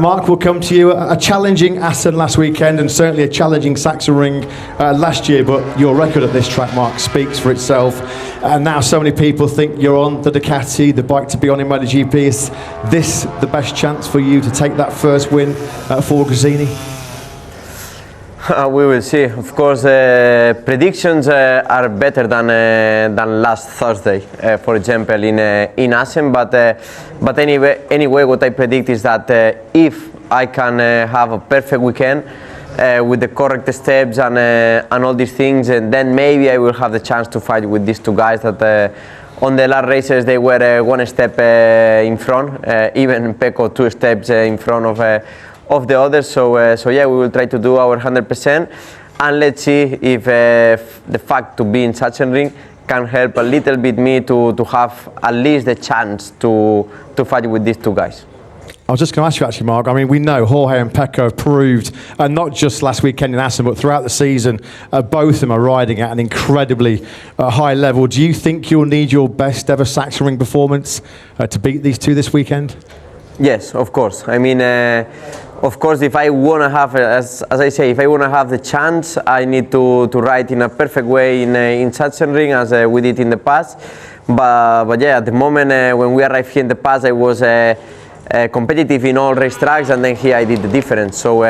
Marc, we'll come to you. A challenging Assen last weekend and certainly a challenging Sachsenring last year, but your record at this track, Marc, speaks for itself. And now so many people think you're on the Ducati, the bike to be on in MotoGP. Is this the best chance for you to take that first win for Gresini? We will see. Of course, predictions are better than last Thursday, for example, in Assen. But anyway, what I predict is that if I can have a perfect weekend with the correct steps and all these things, and then maybe I will have the chance to fight with these two guys that on the last races they were one step in front, even Pecco 2 steps in front of the others. So yeah, we will try to do our 100%, and let's see if the fact to be in Sachsenring can help a little bit me to have at least the chance to fight with these two guys. I was just going to ask you actually, Marc, I mean, we know Jorge and Pecco have proved, not just last weekend in Assen, but throughout the season, both of them are riding at an incredibly high level. Do you think you'll need your best ever Sachsenring performance to beat these two this weekend? Yes, of course. I mean, of course, if I want to have, as I say, if I want to have the chance, I need to ride in a perfect way in Sachsenring as we did in the past. But yeah, at the moment when we arrived here in the past, I was competitive in all racetracks, and then here I did the difference. So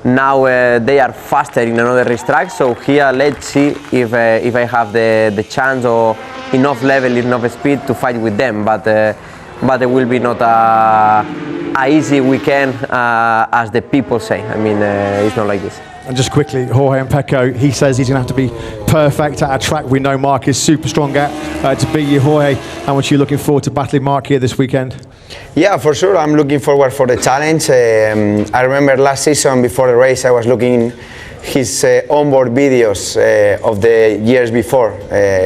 now they are faster in another racetrack. So here, let's see if I have the chance or enough level, enough speed to fight with them. But it will be not a easy weekend as the people say. I mean, it's not like this. And just quickly, Jorge and Pecco, he says he's going to have to be perfect at a track we know Marc is super strong at to beat you. Jorge, how much are you looking forward to battling Marc here this weekend? Yeah, for sure. I'm looking forward for the challenge. I remember last season before the race, I was looking his onboard videos of the years before.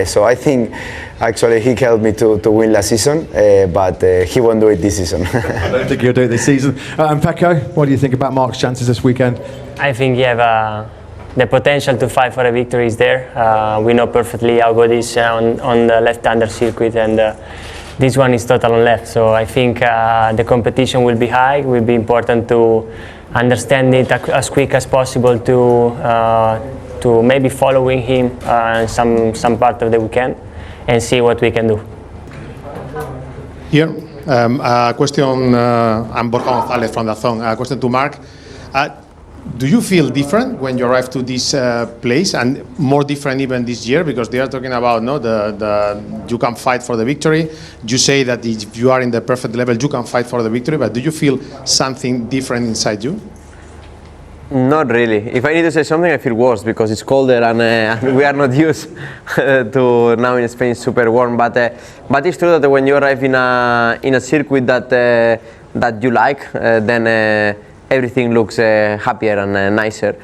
So I think actually he helped me to win last season, but he won't do it this season. I don't think he'll do it this season. And Pecco, what do you think about Marc's chances this weekend? I think you have the potential to fight for a victory is there. We know perfectly how good he is on the left-hander circuit, and this one is total on left. So I think the competition will be high. It will be important to understand it as quick as possible to maybe following him some part of the weekend and see what we can do. Here, a question. I'm Borja González from DAZN. A question to Marc. Do you feel different when you arrive to this place, and more different even this year, because they are talking about you can fight for the victory. You say that if you are in the perfect level, you can fight for the victory, but do you feel something different inside you? Not really. If I need to say something, I feel worse because it's colder and we are not used to now in Spain. It's super warm. But it's true that when you arrive in a circuit that you like, then everything looks happier and nicer.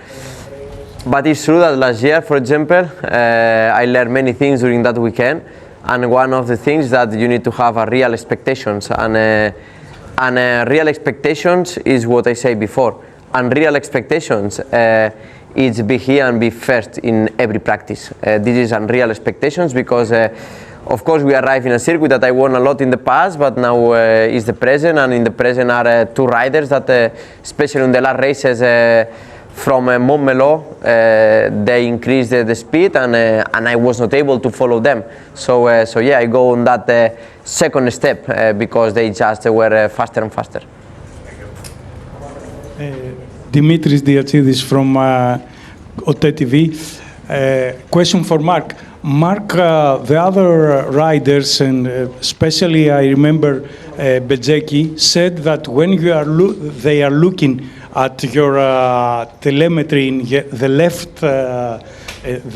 But it's true that last year, for example, I learned many things during that weekend, and one of the things that you need to have are real expectations, and real expectations is what I say before. And real expectations is be here and be first in every practice. This is unreal expectations because of course we arrive in a circuit that I won a lot in the past, but now is the present, and in the present are two riders that especially in the last races from Montmeló they increased the speed, and I was not able to follow them. So yeah, I go on that second step because they just were faster and faster. Dimitris Diatsidis from OTTV. Question for Marc. Marc, the other riders, and especially I remember Bezzecchi, said that when you are they are looking at your telemetry in the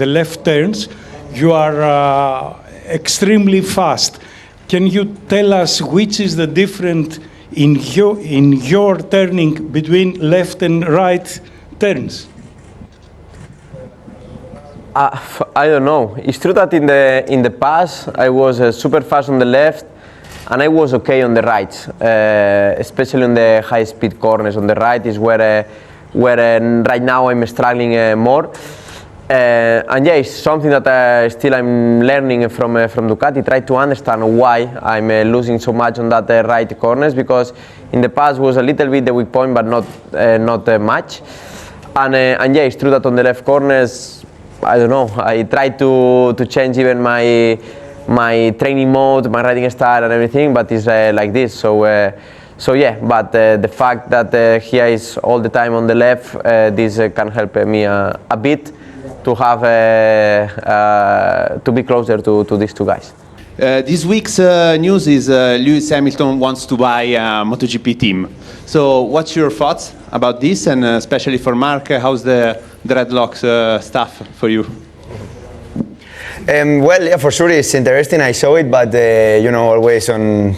left turns, you are extremely fast. Can you tell us which is the difference in your turning between left and right turns? I don't know. It's true that in the past I was super fast on the left, and I was okay on the right, especially on the high-speed corners. On the right is where right now I'm struggling more. And yeah, it's something that still I'm learning from Ducati. Try to understand why I'm losing so much on that right corners, because in the past was a little bit the weak point, but not much. And yeah, it's true that on the left corners, I don't know. I try to change even my training mode, my riding style, and everything, but it's like this. So yeah, but the fact that here is all the time on the left, this can help me a bit to have to be closer to these two guys. This week's news is Lewis Hamilton wants to buy a MotoGP team. So what's your thoughts about this, and especially for Marc, how's the dreadlocks stuff for you? Well, yeah, for sure it's interesting. I saw it, but you know, always on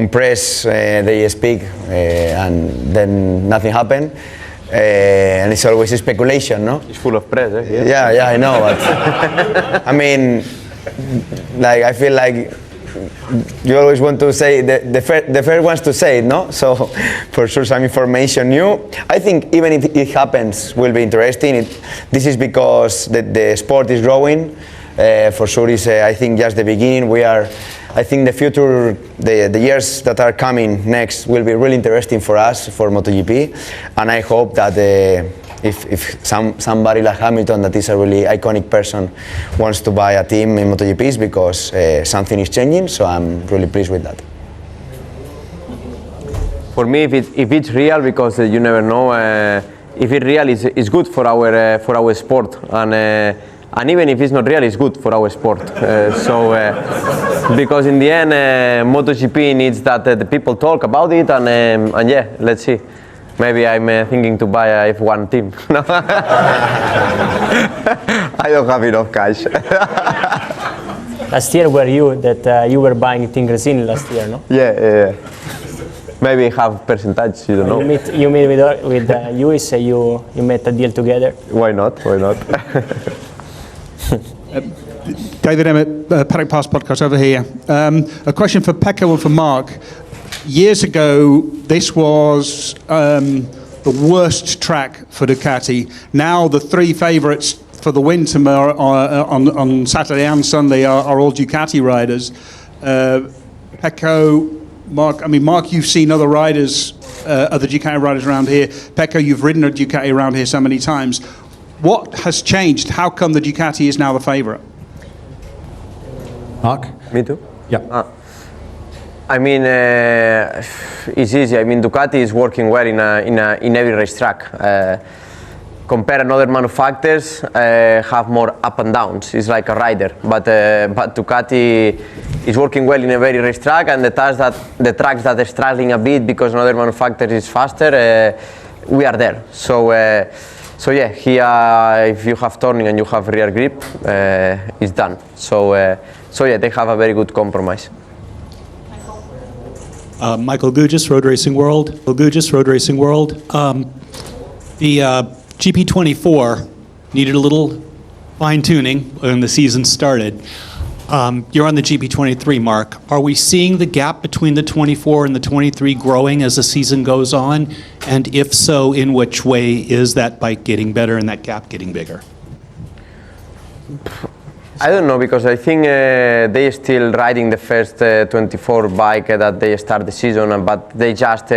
press they speak and then nothing happened. And it's always a speculation, no? It's full of press, eh? Yeah, I know, but I mean, like, I feel like you always want to say the first ones to say it, no? So for sure some information new. I think even if it happens, will be interesting. This is because the sport is growing. For sure is I think just the beginning. I think the future, the years that are coming next will be really interesting for us, for MotoGP, and I hope that if somebody like Hamilton, that is a really iconic person, wants to buy a team in MotoGP, is because something is changing, so I'm really pleased with that. For me, if it's real, because you never know, if it's real, it's good for our sport, and even if it's not real, it's good for our sport. Because in the end, MotoGP needs that the people talk about it, and yeah, let's see. Maybe I'm thinking to buy a F1 team. I don't have enough cash. Last year were you that you were buying Team Gresini last year, no? Yeah. Maybe have percentage, you don't know. You meet with Lewis, you made a deal together. Why not? David Emmett, Paddock Pass Podcast over here. A question for Pecco and for Marc. Years ago, this was the worst track for Ducati. Now the three favourites for the win tomorrow on Saturday and Sunday are all Ducati riders. Pecco, Marc, Marc, you've seen other riders, other Ducati riders around here. Pecco, you've ridden a Ducati around here so many times. What has changed? How come the Ducati is now the favourite? Marc? Me too? Yeah. I mean, it's easy. I mean, Ducati is working well in every racetrack. Compare another manufacturers have more up and downs. It's like a rider, but Ducati is working well in a very racetrack, and the tracks that are struggling a bit because another manufacturer is faster, we are there. So yeah, here if you have turning and you have rear grip, it's done. So yeah, they have a very good compromise. Michael Gugis, Road Racing World. The GP24 needed a little fine-tuning when the season started. You're on the GP23, Marc. Are we seeing the gap between the 24 and the 23 growing as the season goes on? And if so, in which way is that bike getting better and that gap getting bigger? I don't know, because I think they are still riding the first 24 bike that they start the season, but they just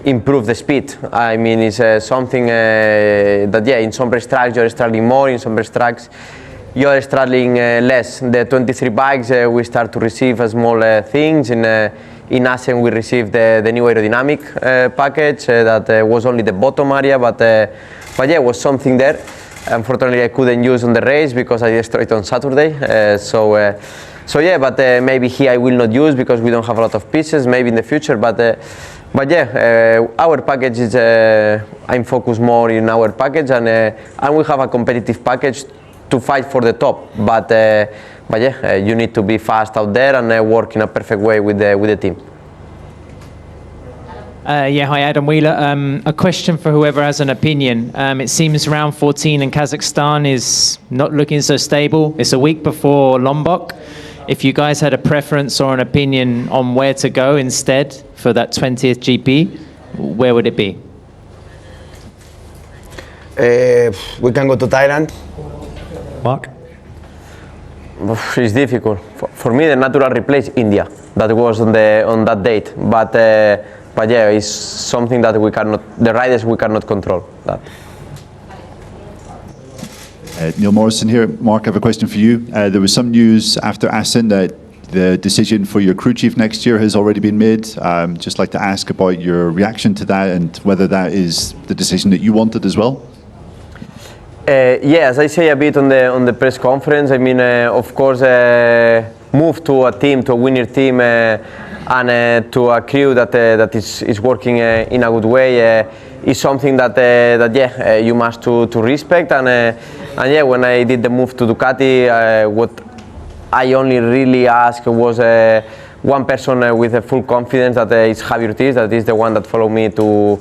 improve the speed. I mean, it's something that, yeah, in some racetracks you're struggling more, in some racetracks you're struggling less. The 23 bikes, we start to receive small things. In Assen we received the new aerodynamic package that was only the bottom area, but yeah, was something there. Unfortunately, I couldn't use on the race because I destroyed it on Saturday. So yeah, but maybe here I will not use because we don't have a lot of pieces. Maybe in the future, but yeah, our package is. I'm focused more in our package, and we have a competitive package to fight for the top. But yeah, you need to be fast out there and work in a perfect way with the team. Yeah, hi, Adam Wheeler. A question for whoever has an opinion. It seems round 14 in Kazakhstan is not looking so stable. It's a week before Lombok. If you guys had a preference or an opinion on where to go instead for that 20th GP, where would it be? We can go to Thailand. Mark? It's difficult. For me, the natural replace India. That was on that date. But yeah, it's something that the riders we cannot control. That. Neil Morrison here. Mark, I have a question for you. There was some news after Assen that the decision for your crew chief next year has already been made. Just like to ask about your reaction to that and whether that is the decision that you wanted as well. Yeah, as I say a bit on the press conference, I mean, of course, move to a team, to a winner team, and to a crew that is working in a good way is something that yeah, you must to respect. And yeah, when I did the move to Ducati, what I only really asked was one person with a full confidence, that is Javier Ortiz, that is the one that followed me to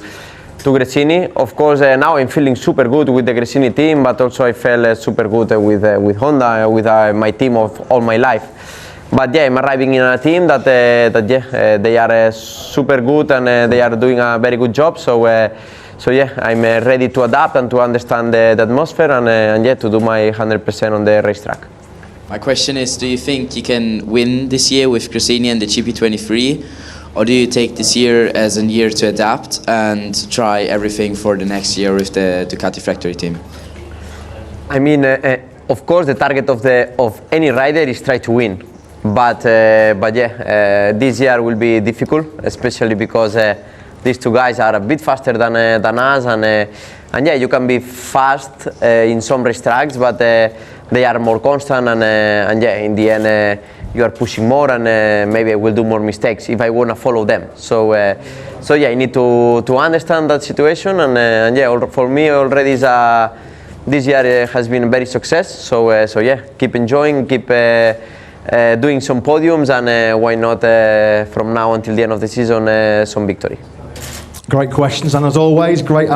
Gresini. Of course, now I'm feeling super good with the Gresini team, but also I felt super good with Honda, with my team of all my life. But yeah, I'm arriving in a team that yeah, they are super good and they are doing a very good job. So yeah, I'm ready to adapt and to understand the atmosphere and yeah, to do my 100% on the racetrack. My question is, do you think you can win this year with Gresini and the GP23? Or do you take this year as a year to adapt and try everything for the next year with the Ducati factory team? I mean, of course, the target of any rider is try to win. But yeah, this year will be difficult, especially because these two guys are a bit faster than us, and yeah, you can be fast in some racetracks, but they are more constant, and yeah, in the end you are pushing more, and maybe I will do more mistakes if I want to follow them. So yeah, I need to understand that situation, and yeah, for me already this year has been a very success. So yeah, keep enjoying, keep doing some podiums, and why not from now until the end of the season some victory. Great questions, and as always, great